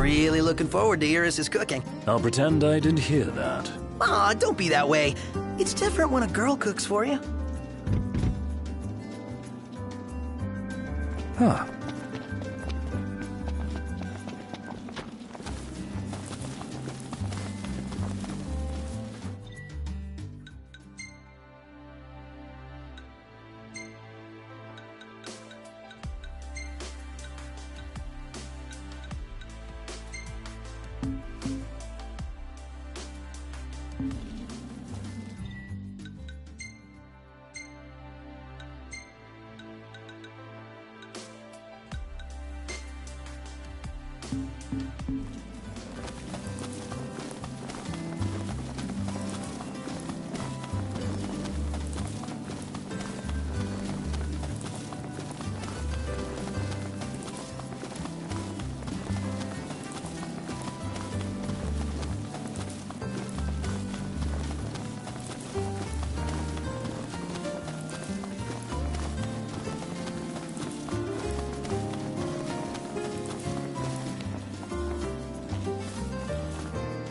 really looking forward to Iris' cooking. I'll pretend I didn't hear that. Aw, don't be that way. It's different when a girl cooks for you. Huh.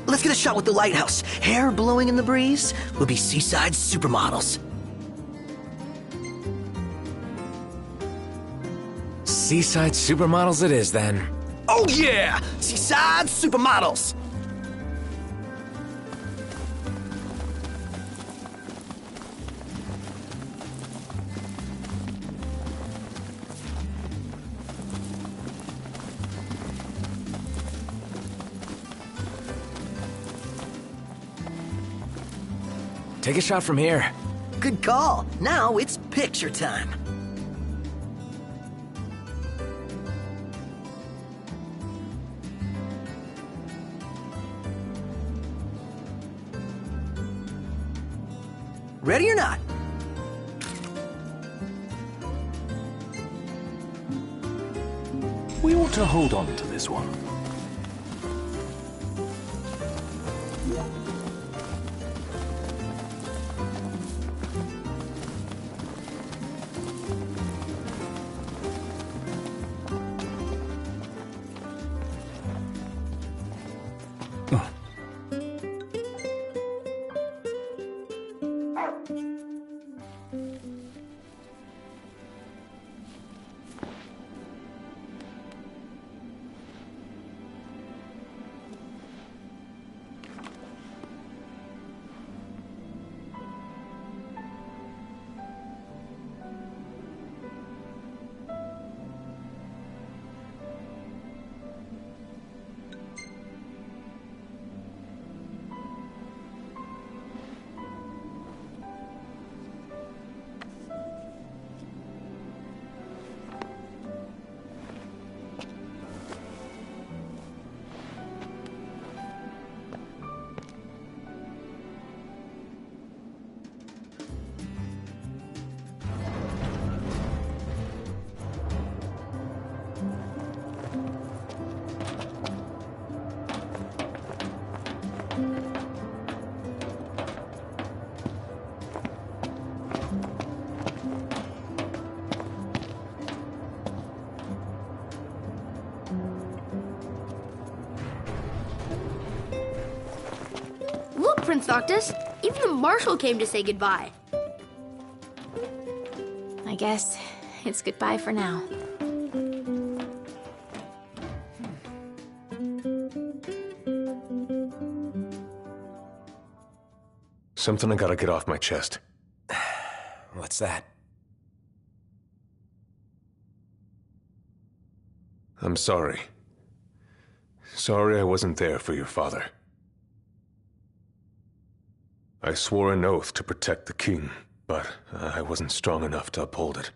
Let's get a shot with the lighthouse. Hair blowing in the breeze. We'll be seaside supermodels. Seaside supermodels it is, then. Oh yeah! Seaside supermodels! Take a shot from here. Good call. Now it's picture time. Ready or not? We ought to hold on to this one. Look, Prince Noctis, even the Marshal came to say goodbye. I guess it's goodbye for now. Something I gotta get off my chest. What's that? I'm sorry. Sorry I wasn't there for your father. I swore an oath to protect the king, but I wasn't strong enough to uphold it.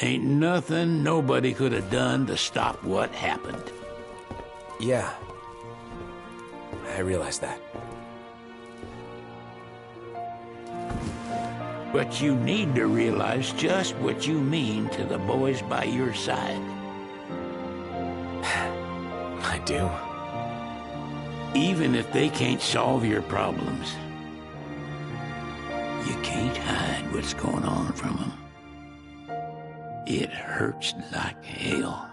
Ain't nothing nobody could have done to stop what happened. Yeah. I realize that. But you need to realize just what you mean to the boys by your side. I do. Even if they can't solve your problems, you can't hide what's going on from them. It hurts like hell.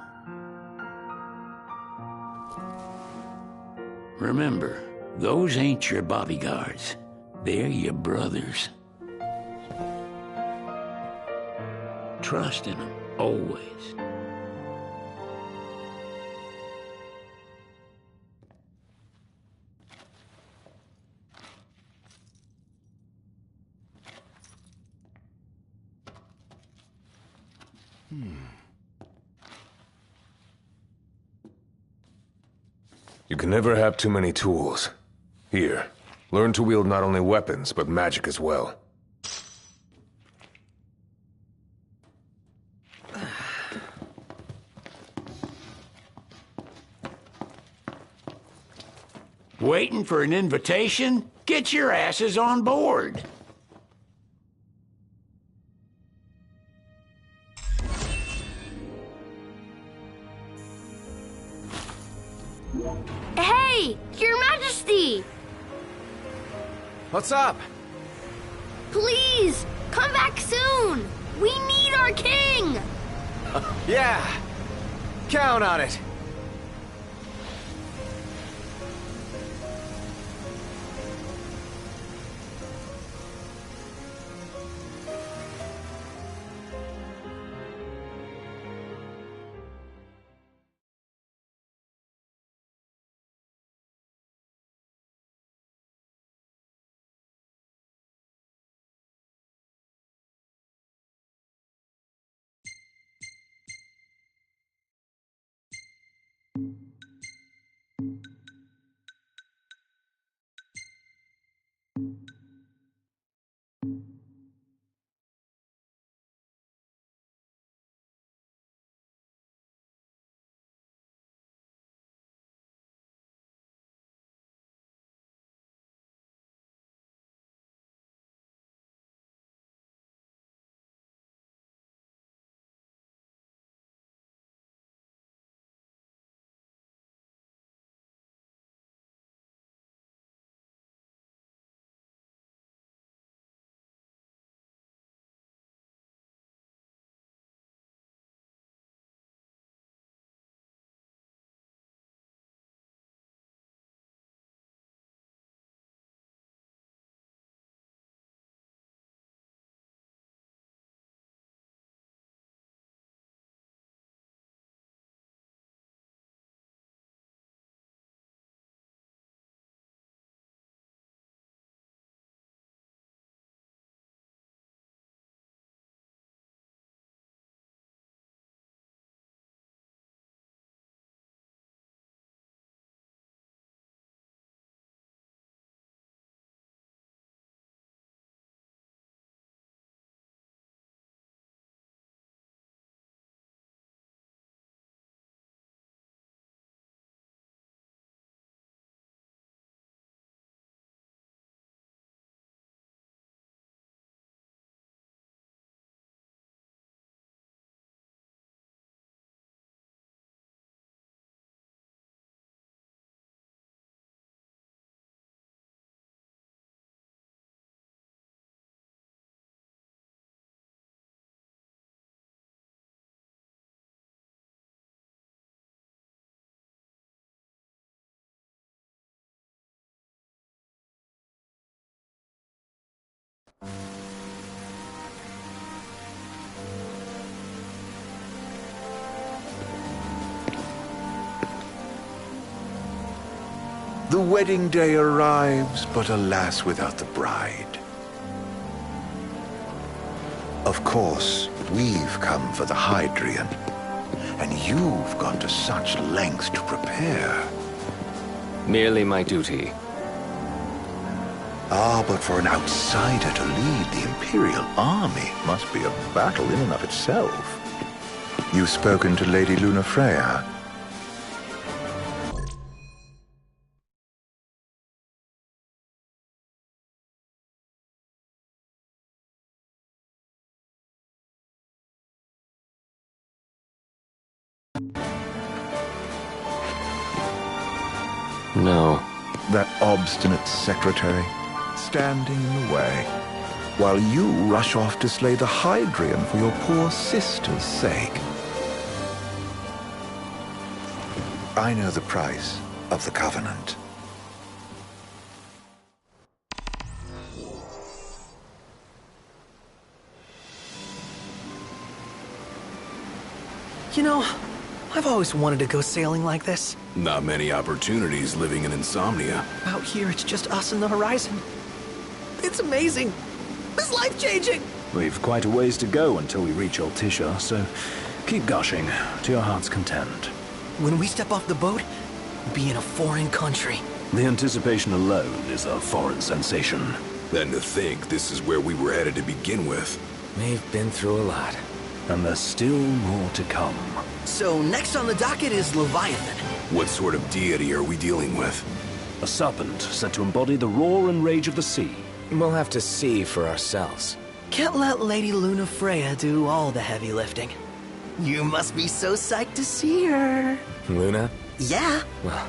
Remember, those ain't your bodyguards. They're your brothers. Trust in them, always. You can never have too many tools. Here, learn to wield not only weapons, but magic as well. Waiting for an invitation? Get your asses on board. Hey, Your Majesty! What's up? Please, come back soon! We need our king! Yeah! Count on it! The wedding day arrives, but alas, without the bride. Of course, we've come for the Hydrian, and you've gone to such lengths to prepare. Merely my duty. Ah, but for an outsider to lead the Imperial army must be a battle in and of itself. You've spoken to Lady Lunafreya. No. That obstinate secretary, standing in the way. while you rush off to slay the Hydrian for your poor sister's sake. I know the price of the Covenant. You know, I've always wanted to go sailing like this. Not many opportunities living in Insomnia. Out here, it's just us and the horizon. It's amazing. It's life-changing. We've quite a ways to go until we reach Altissia, so keep gushing to your heart's content. When we step off the boat, we'll be in a foreign country. The anticipation alone is a foreign sensation. Then to think this is where we were headed to begin with. We've been through a lot. And there's still more to come. So next on the docket is Leviathan. What sort of deity are we dealing with? A serpent said to embody the roar and rage of the sea. We'll have to see for ourselves. Can't let Lady Luna Freya do all the heavy lifting. You must be so psyched to see her. Luna? Yeah. Well,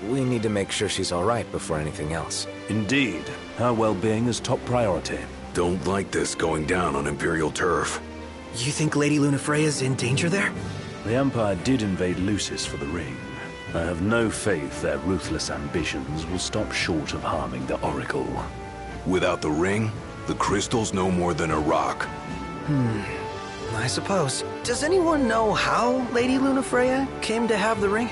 we need to make sure she's all right before anything else. Indeed, her well-being is top priority. Don't like this going down on Imperial turf. You think Lady Luna Freya's in danger there? The Empire did invade Lucis for the ring. I have no faith their ruthless ambitions will stop short of harming the Oracle. Without the ring, the crystal's no more than a rock. I suppose. Does anyone know how Lady Luna Freya came to have the ring?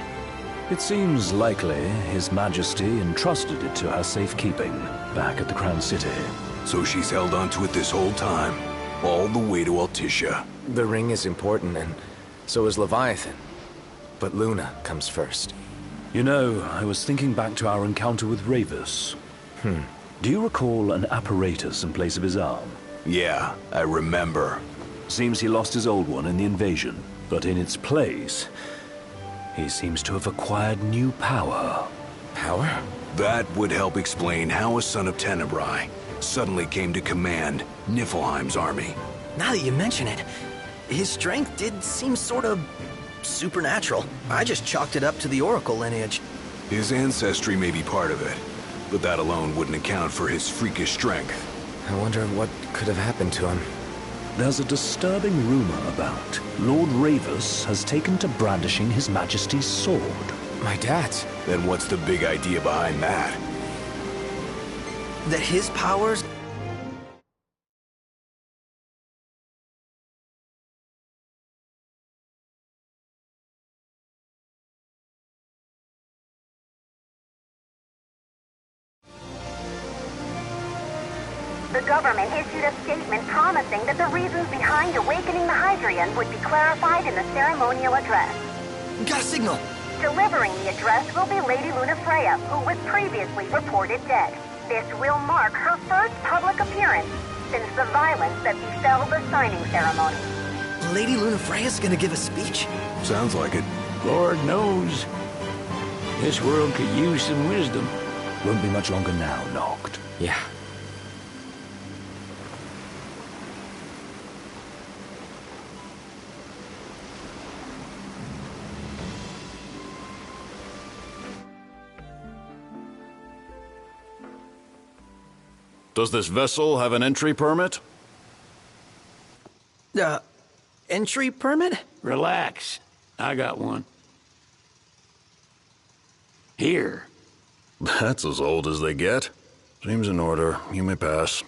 It seems likely His Majesty entrusted it to her safekeeping back at the Crown City. So she's held onto it this whole time, all the way to Altissia. The ring is important, and so is Leviathan. But Luna comes first. You know, I was thinking back to our encounter with Ravus. Do you recall an apparatus in place of his arm? Yeah, I remember. Seems he lost his old one in the invasion, but in its place, he seems to have acquired new power. Power? That would help explain how a son of Tenebrae suddenly came to command Niflheim's army. Now that you mention it, his strength did seem sort of supernatural. I just chalked it up to the Oracle lineage. His ancestry may be part of it, but that alone wouldn't account for his freakish strength. I wonder what could have happened to him. There's a disturbing rumor about Lord Ravus has taken to brandishing His Majesty's sword. My dad's. Then what's the big idea behind that? That his powers... The government issued a statement promising that the reasons behind awakening the Hydrian would be clarified in the ceremonial address. Got a signal! Delivering the address will be Lady Luna Freya, who was previously reported dead. This will mark her first public appearance since the violence that befell the signing ceremony. Lady Luna Freya's gonna give a speech? Sounds like it. Lord knows. This world could use some wisdom. Won't be much longer now, Noct. Yeah. Does this vessel have an entry permit? Entry permit? Relax. I got one. Here. That's as old as they get. Seems in order. You may pass.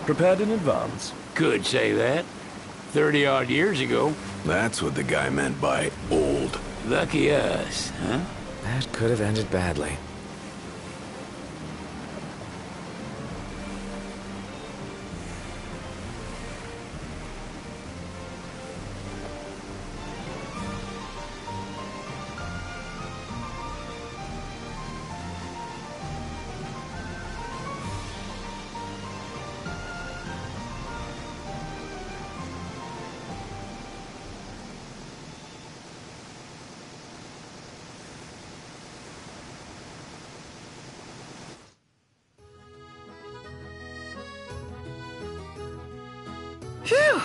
Prepared in advance? Could say that. 30-odd years ago. That's what the guy meant by old. Lucky us, huh? That could have ended badly. Phew!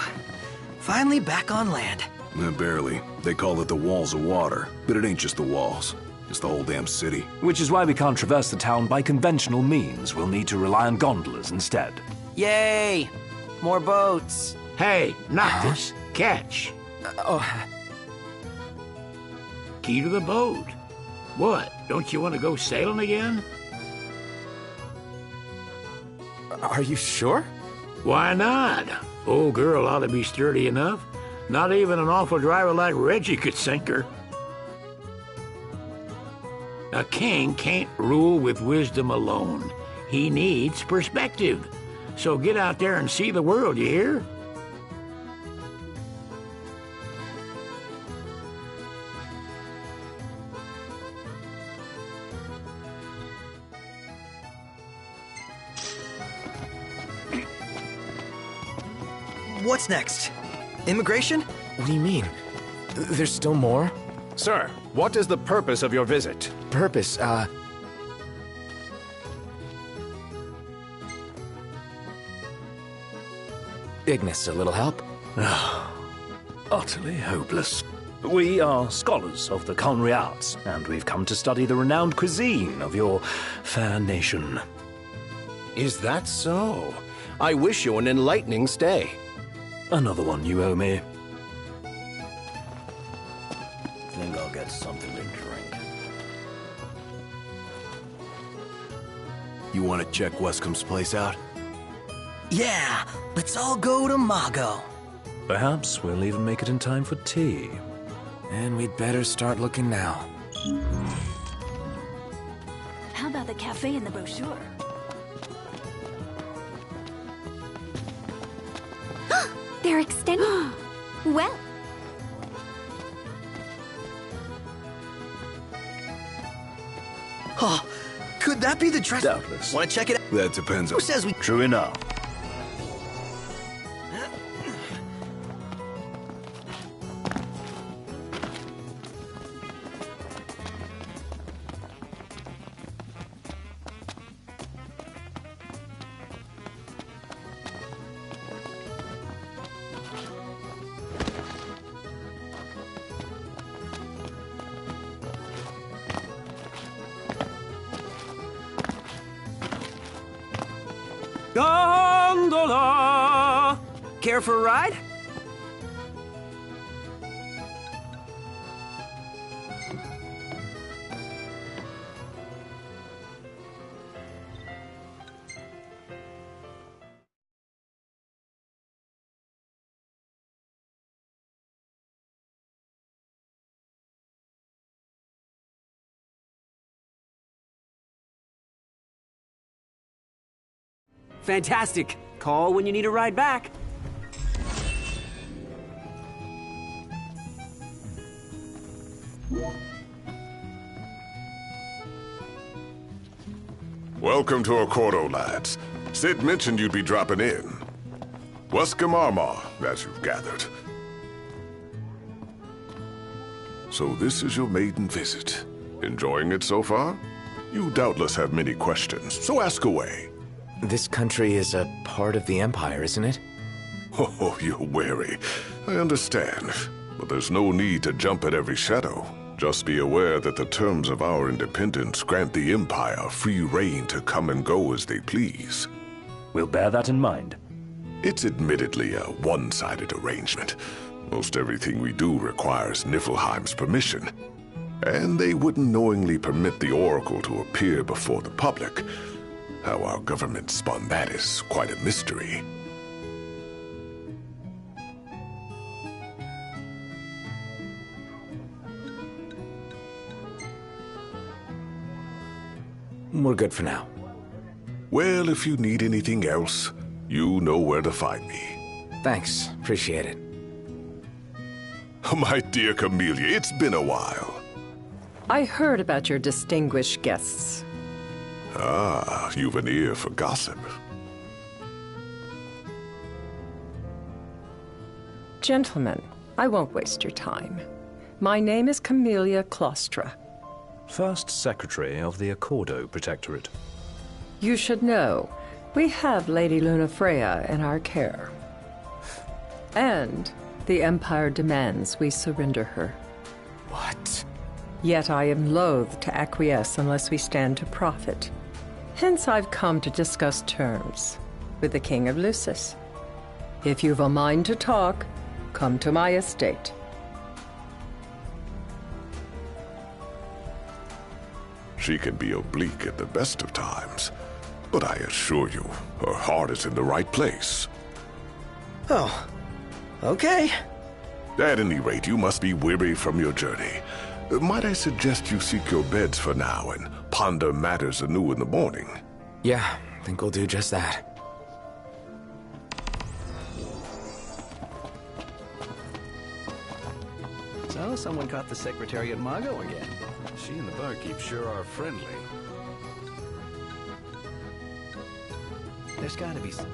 Finally back on land. Barely. They call it the Walls of Water, but it ain't just the walls. It's the whole damn city. Which is why we can't traverse the town by conventional means. We'll need to rely on gondolas instead. Yay! More boats. Hey, not this. Catch. Key to the boat. What? Don't you want to go sailing again? Are you sure? Why not? Old girl ought to be sturdy enough. Not even an awful driver like Reggie could sink her. A king can't rule with wisdom alone. He needs perspective. So get out there and see the world, you hear? What's next? Immigration? What do you mean? There's still more? Sir, what is the purpose of your visit? Purpose, Ignis, a little help? Utterly hopeless. We are scholars of the culinary arts, and we've come to study the renowned cuisine of your fair nation. Is that so? I wish you an enlightening stay. Another one you owe me. Think I'll get something to drink. You want to check Westcomb's place out? Yeah, let's all go to Mago. Perhaps we'll even make it in time for tea. And we'd better start looking now. How about the cafe in the brochure? They're extending. Well. Oh, could that be the dress? Doubtless. Want to check it out? That depends on... Who says we... True enough. Gondola! Care for a ride? Fantastic. Call when you need a ride back. Welcome to Accordo, lads. Sid mentioned you'd be dropping in. Wescom Armor, as you've gathered. So this is your maiden visit. Enjoying it so far? You doubtless have many questions, so ask away. This country is a part of the Empire, isn't it? Oh, you're wary. I understand. But there's no need to jump at every shadow. Just be aware that the terms of our independence grant the Empire free reign to come and go as they please. We'll bear that in mind. It's admittedly a one-sided arrangement. Most everything we do requires Niflheim's permission. And they wouldn't knowingly permit the Oracle to appear before the public. How our government spun that is quite a mystery. We're good for now. Well, if you need anything else, you know where to find me. Thanks. Appreciate it. My dear Camellia, it's been a while. I heard about your distinguished guests. Ah, you've an ear for gossip. Gentlemen, I won't waste your time. My name is Camellia Claustra. First Secretary of the Accordo Protectorate. You should know, we have Lady Lunafreya in our care. And The Empire demands we surrender her. What? Yet I am loath to acquiesce unless we stand to profit. Hence I've come to discuss terms with the King of Lucis. If you've a mind to talk, come to my estate. She can be oblique at the best of times, but I assure you, her heart is in the right place. Oh, okay. At any rate, you must be weary from your journey. Might I suggest you seek your beds for now and ponder matters anew in the morning? Yeah, I think we'll do just that. So, someone caught the Secretariat Mago again. She and the barkeep sure are friendly. There's gotta be some...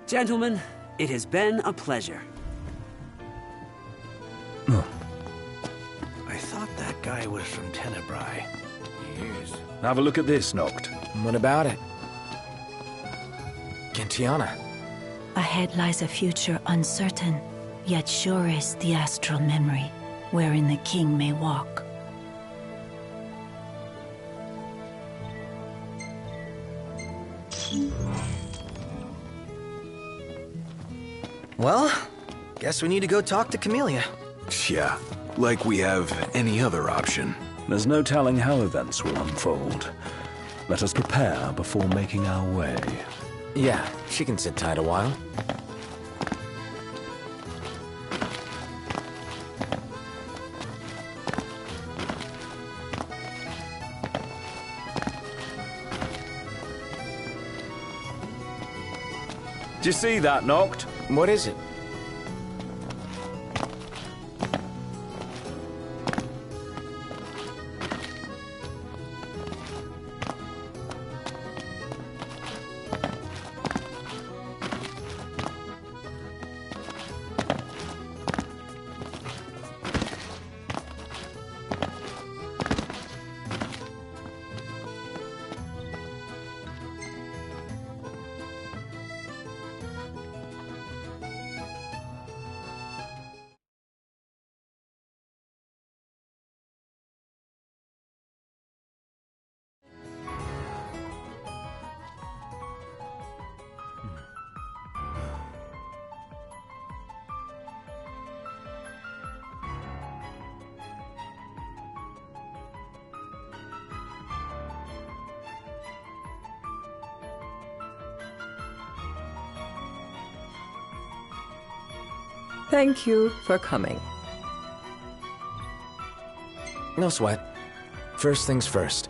Gentlemen, it has been a pleasure. I thought that guy was from Tenebrae. He is. Have a look at this, Noct. What about it? Gentiana. Ahead lies a future uncertain, yet sure is the astral memory, wherein the king may walk. Well, guess we need to go talk to Camellia. Yeah, like we have any other option. There's no telling how events will unfold. Let us prepare before making our way. Yeah, she can sit tight a while. Do you see that, Noct? What is it? Thank you for coming. No sweat. First things first.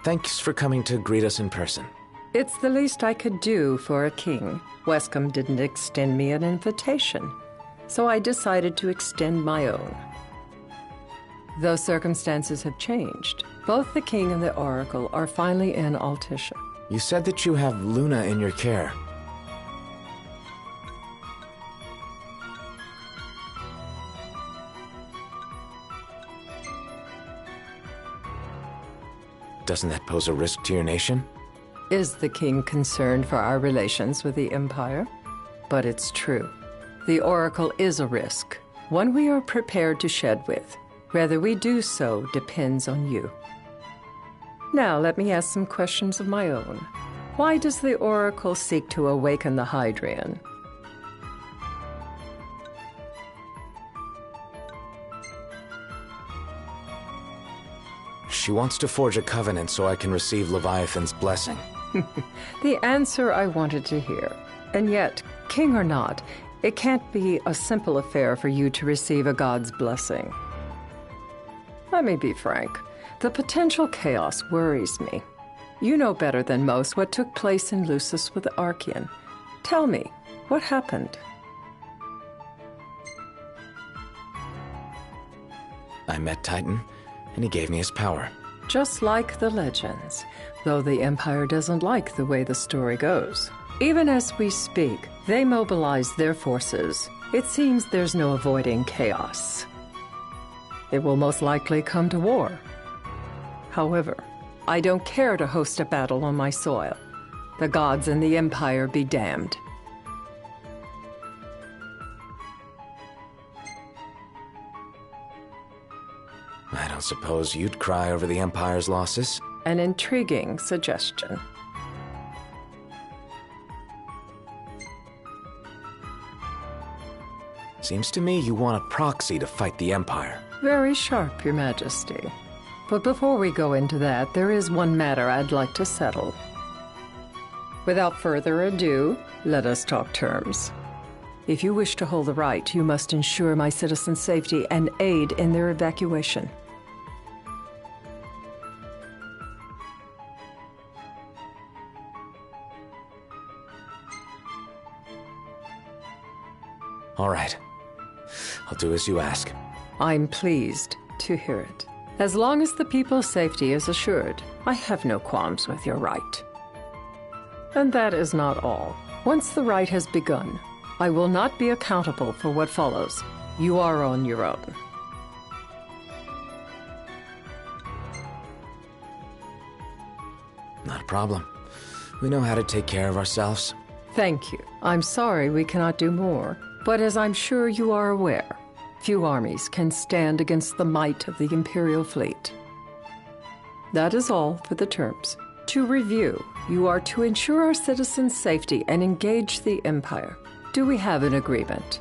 Thanks for coming to greet us in person. It's the least I could do for a king. Wescom didn't extend me an invitation, so I decided to extend my own. Though circumstances have changed, both the king and the oracle are finally in Altissia. You said that you have Luna in your care. Doesn't that pose a risk to your nation? Is the king concerned for our relations with the Empire? But it's true. The oracle is a risk, one we are prepared to shed with. Whether we do so depends on you. Now let me ask some questions of my own. Why does the oracle seek to awaken the Hydrian? She wants to forge a covenant so I can receive Leviathan's blessing. The answer I wanted to hear. And yet, king or not, it can't be a simple affair for you to receive a god's blessing. Let me be frank. The potential chaos worries me. You know better than most what took place in Lucis with Archean. Tell me, what happened? I met Titan, and he gave me his power. Just like the legends, though the Empire doesn't like the way the story goes. Even as we speak, they mobilize their forces. It seems there's no avoiding chaos. It will most likely come to war. However, I don't care to host a battle on my soil. The gods and the Empire be damned. I don't suppose you'd cry over the Empire's losses? An intriguing suggestion. Seems to me you want a proxy to fight the Empire. Very sharp, Your Majesty. But before we go into that, there is one matter I'd like to settle. Without further ado, let us talk terms. If you wish to hold the right, you must ensure my citizens' safety and aid in their evacuation. All right. I'll do as you ask. I'm pleased to hear it. As long as the people's safety is assured, I have no qualms with your right. And that is not all. Once the rite has begun, I will not be accountable for what follows. You are on your own. Not a problem. We know how to take care of ourselves. Thank you. I'm sorry we cannot do more, but as I'm sure you are aware, few armies can stand against the might of the Imperial fleet. That is all for the terms. To review, you are to ensure our citizens' safety and engage the Empire. Do we have an agreement?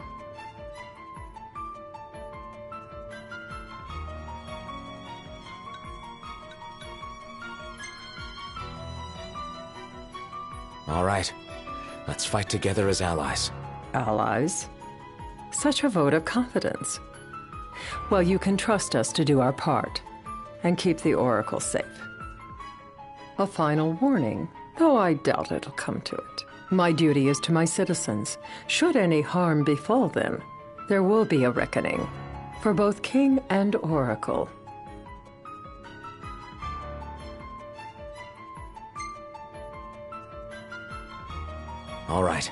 All right. Let's fight together as allies. Allies? Such a vote of confidence. Well, you can trust us to do our part and keep the Oracle safe. A final warning, though I doubt it'll come to it. My duty is to my citizens. Should any harm befall them, there will be a reckoning for both King and Oracle. All right.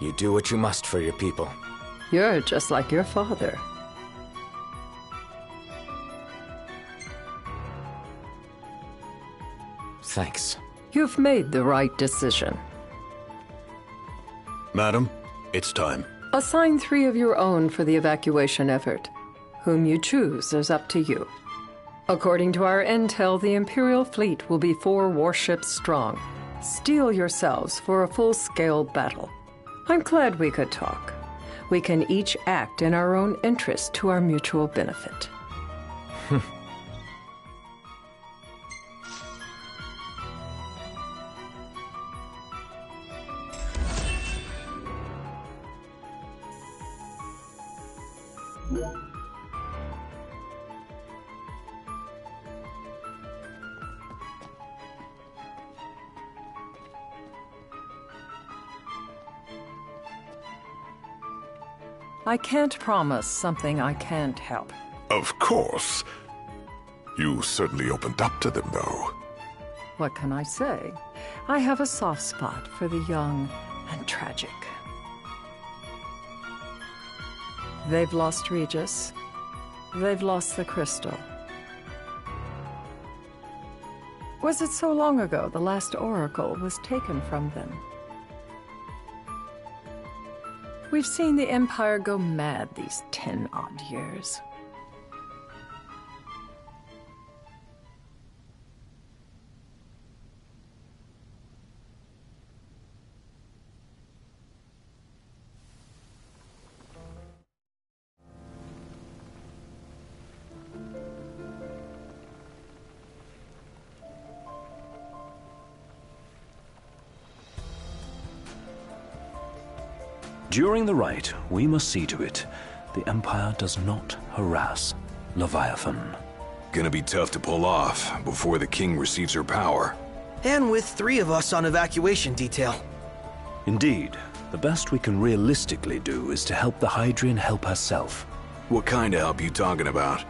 You do what you must for your people. You're just like your father. Thanks. You've made the right decision. Madam, it's time. Assign 3 of your own for the evacuation effort. Whom you choose is up to you. According to our intel, the Imperial fleet will be 4 warships strong. Steel yourselves for a full-scale battle. I'm glad we could talk. We can each act in our own interest to our mutual benefit. I can't promise something I can't help. Of course. You certainly opened up to them, though. What can I say? I have a soft spot for the young and tragic. They've lost Regis. They've lost the crystal. Was it so long ago the last oracle was taken from them? We've seen the Empire go mad these 10-odd years. During the rite, we must see to it the Empire does not harass Leviathan. Gonna be tough to pull off before the king receives her power. And with 3 of us on evacuation detail. Indeed. The best we can realistically do is to help the Hydrian help herself. What kind of help you talking about?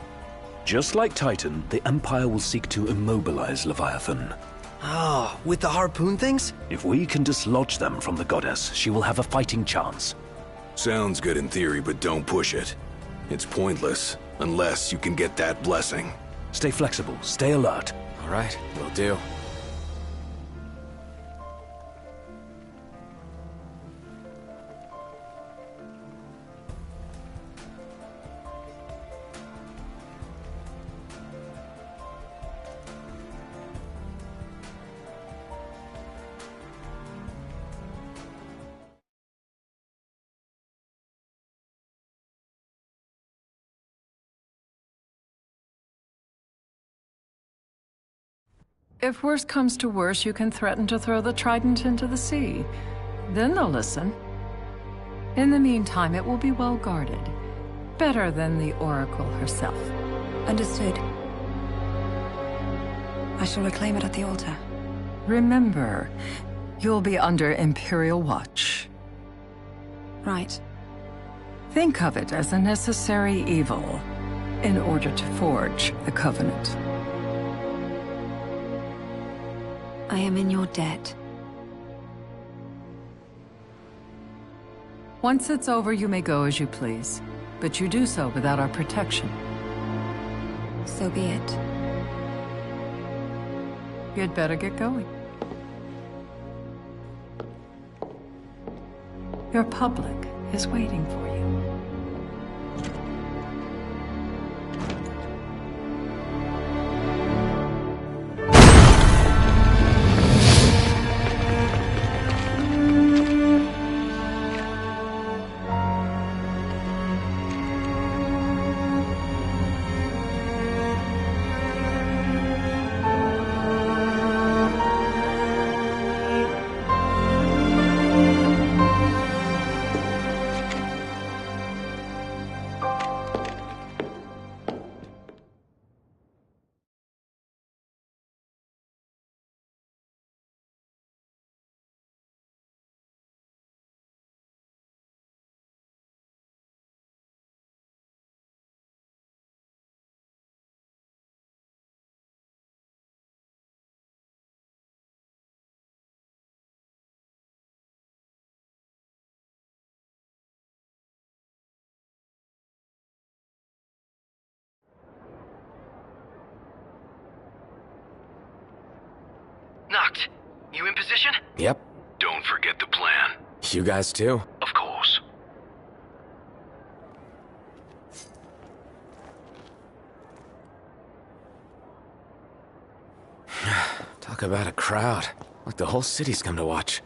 Just like Titan, the Empire will seek to immobilize Leviathan. Oh, with the harpoon things? If we can dislodge them from the goddess, she will have a fighting chance. Sounds good in theory, but don't push it. It's pointless, unless you can get that blessing. Stay flexible, stay alert. All right, will do. If worse comes to worse, you can threaten to throw the trident into the sea. Then they'll listen. In the meantime, it will be well guarded. Better than the Oracle herself. Understood. I shall reclaim it at the altar. Remember, you'll be under Imperial watch. Right. Think of it as a necessary evil in order to forge the Covenant. I am in your debt. Once it's over, you may go as you please. But you do so without our protection. So be it. You'd better get going. Your public is waiting for you. Noct, you in position? Yep. Don't forget the plan. You guys too? Of course. Talk about a crowd. Like the whole city's come to watch.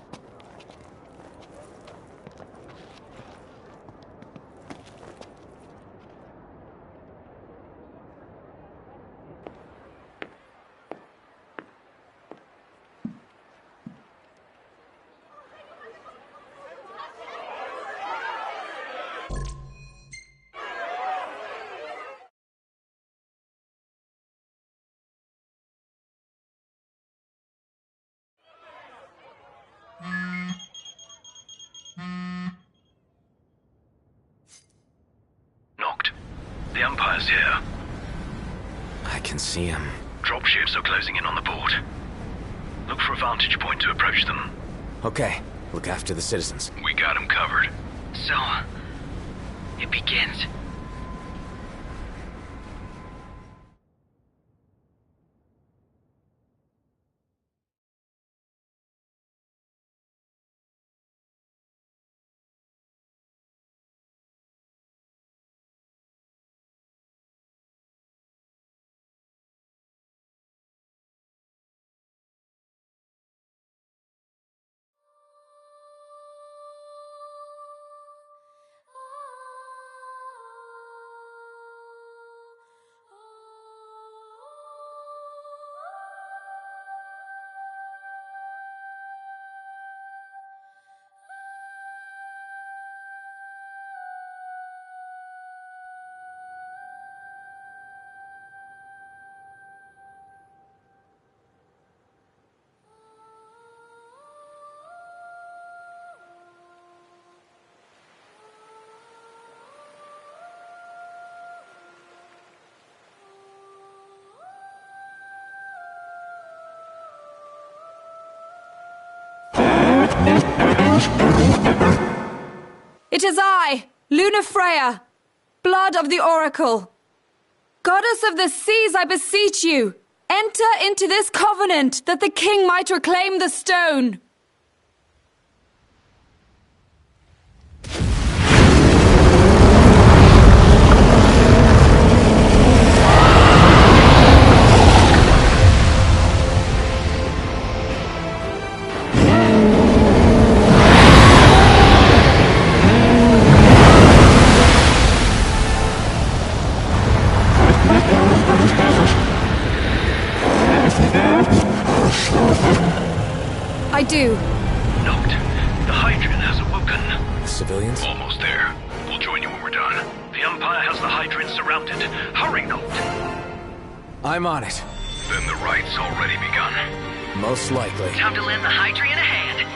Noct. The Empire's here. I can see him. Dropships are closing in on the port. Look for a vantage point to approach them. Okay, look after the citizens. We got him covered. So, it begins. It is I, Luna Freya, blood of the Oracle. Goddess of the seas, I beseech you, enter into this covenant that the king might reclaim the stone. I do. Note, the Hydrant has awoken. Civilians? Almost there. We'll join you when we're done. The Empire has the Hydrant surrounded. Hurry, Note. I'm on it. Then the right's already begun. Most likely. Time to lend the Hydrant a hand.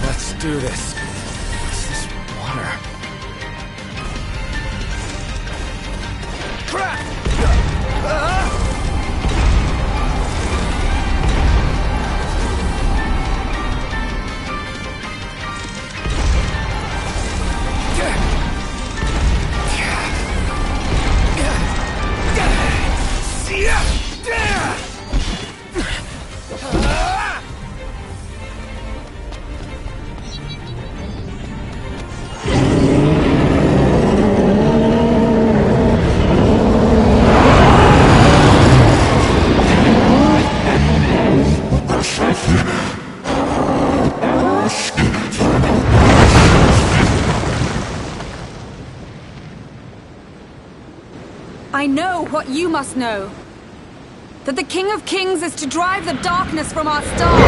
Let's do this. What's this water? Crap! I know what you must know. That the King of Kings is to drive the darkness from our star.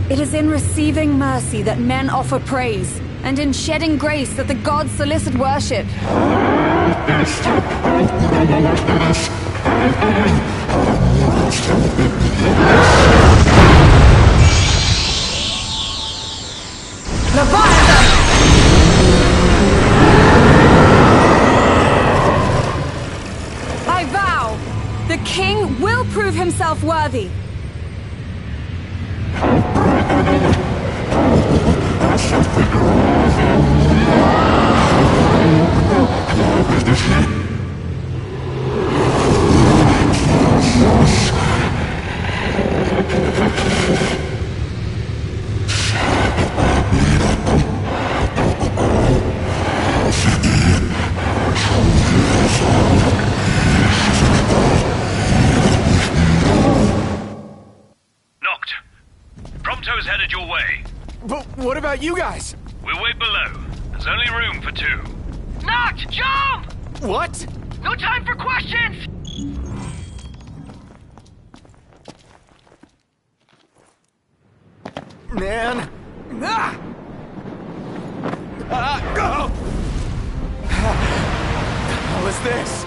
It is in receiving mercy that men offer praise, and in shedding grace that the gods solicit worship. Leviathan! I vow, the king will prove himself worthy. Prompto's headed your way. But what about you guys? We'll wait below. There's only room for two. Noct, jump! What? No time for questions! Man. What was this?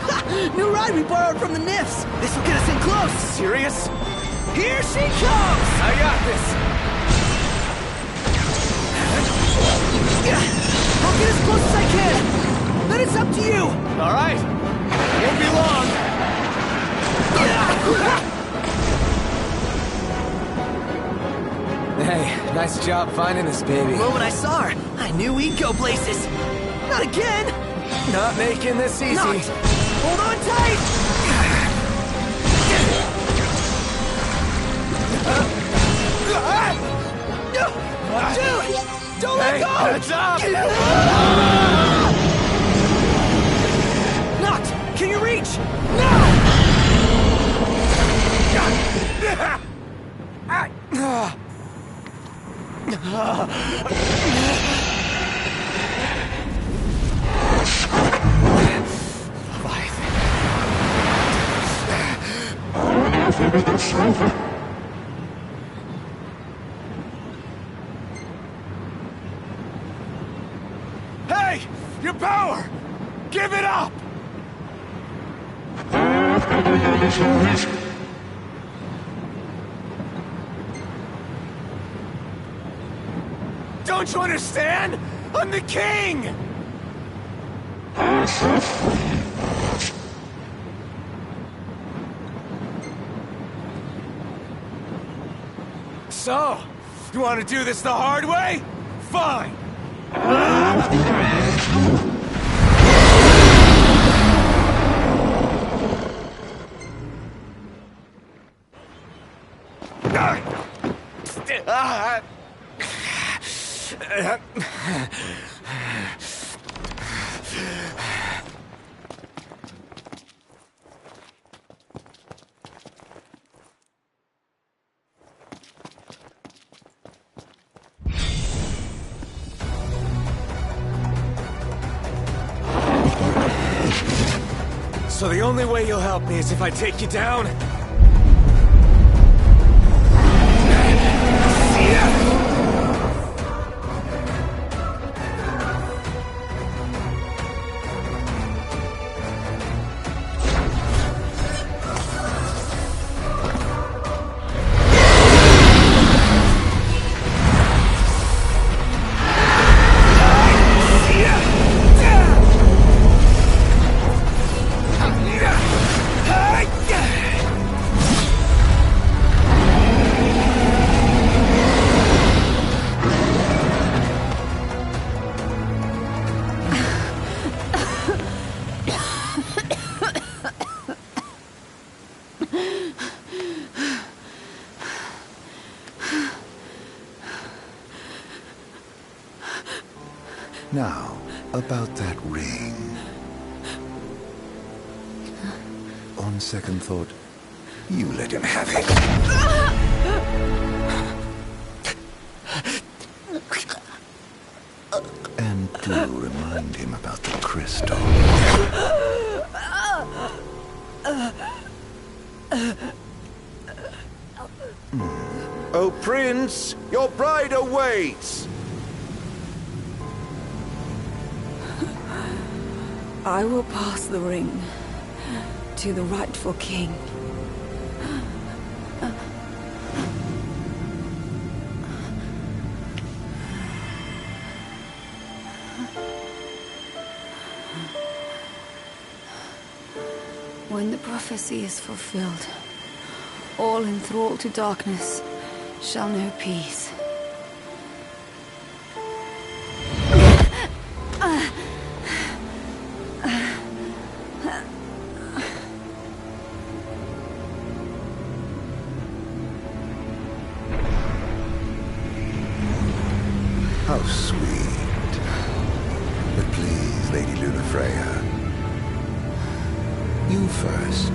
New ride we borrowed from the Nifs. This will get us in close. Serious? Here she comes! I got this. I'll get as close as I can. Then it's up to you. All right. Won't be long. Hey, nice job finding this baby. The moment I saw her, I knew we'd go places. Not again. Not making this easy. Not. Hold on tight. Dude, don't let go. Heads up. Noct, can you reach? away! Your power! Give it up! Don't you understand? I'm the king! So, you want to do this the hard way? Fine! So the only way you'll help me is if I take you down? Now, about that ring. On second thought, you let him have it. And do remind him about the crystal. Oh, Prince, your bride awaits! I will pass the ring to the rightful king. When the prophecy is fulfilled, all enthralled to darkness shall know peace. How sweet. But please, Lady Lunafreya, you first.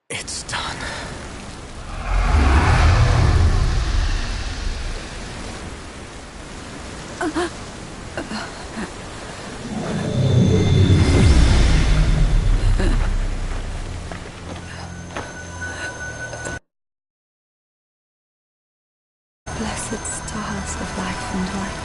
It's done. Blessed stars of life and light.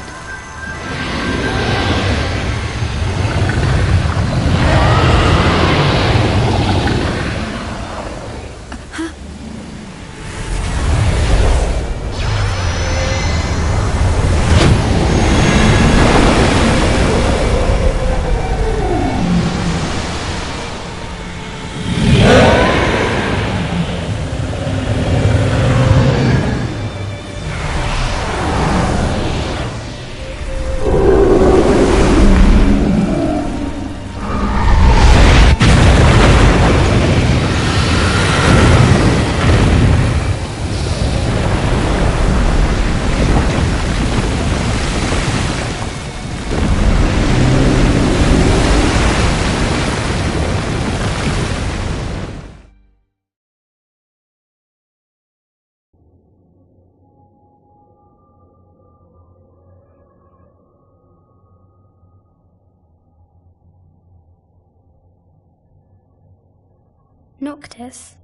Noctis?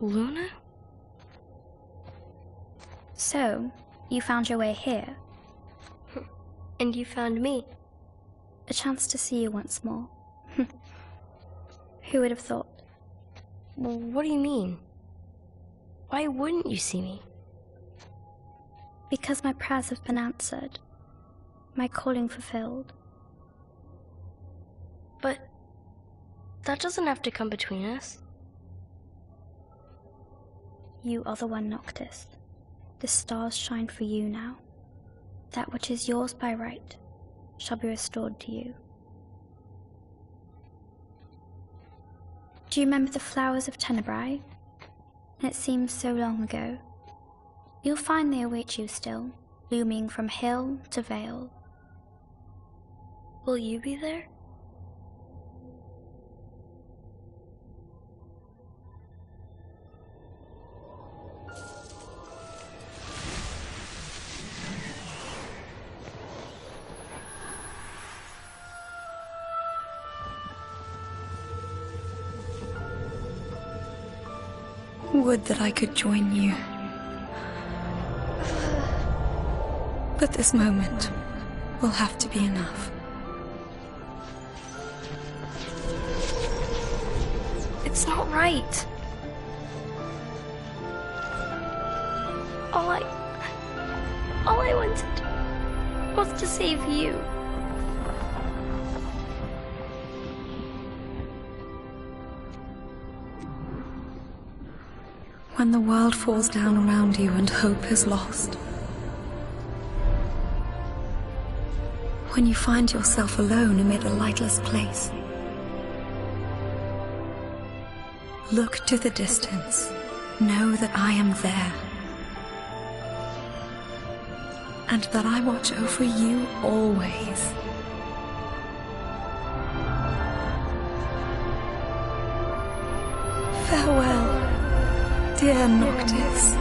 Luna? So, you found your way here. And you found me. A chance to see you once more. Who would have thought? Well, what do you mean? Why wouldn't you see me? Because my prayers have been answered. My calling fulfilled. But that doesn't have to come between us. You are the one, Noctis. The stars shine for you now. That which is yours by right shall be restored to you. Do you remember the flowers of Tenebrae? It seems so long ago. You'll find they await you still, looming from hill to vale. Will you be there? Would that I could join you. But this moment will have to be enough. It's not right. All I wanted was to save you. When the world falls down around you and hope is lost. When you find yourself alone amid a lightless place. Look to the distance. Know that I am there. And that I watch over you always. Farewell, dear Noctis.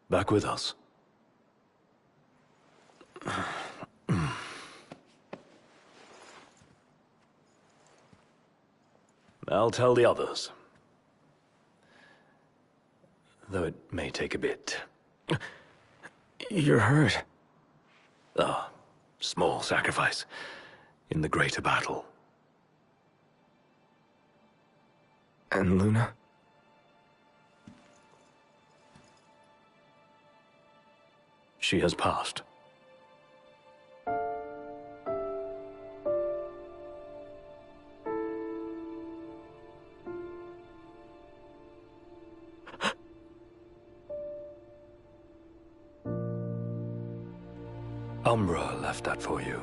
Back with us. I'll tell the others. Though it may take a bit. You're hurt. Ah, small sacrifice in the greater battle. And Luna? She has passed. Umbra left that for you.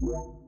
Yeah.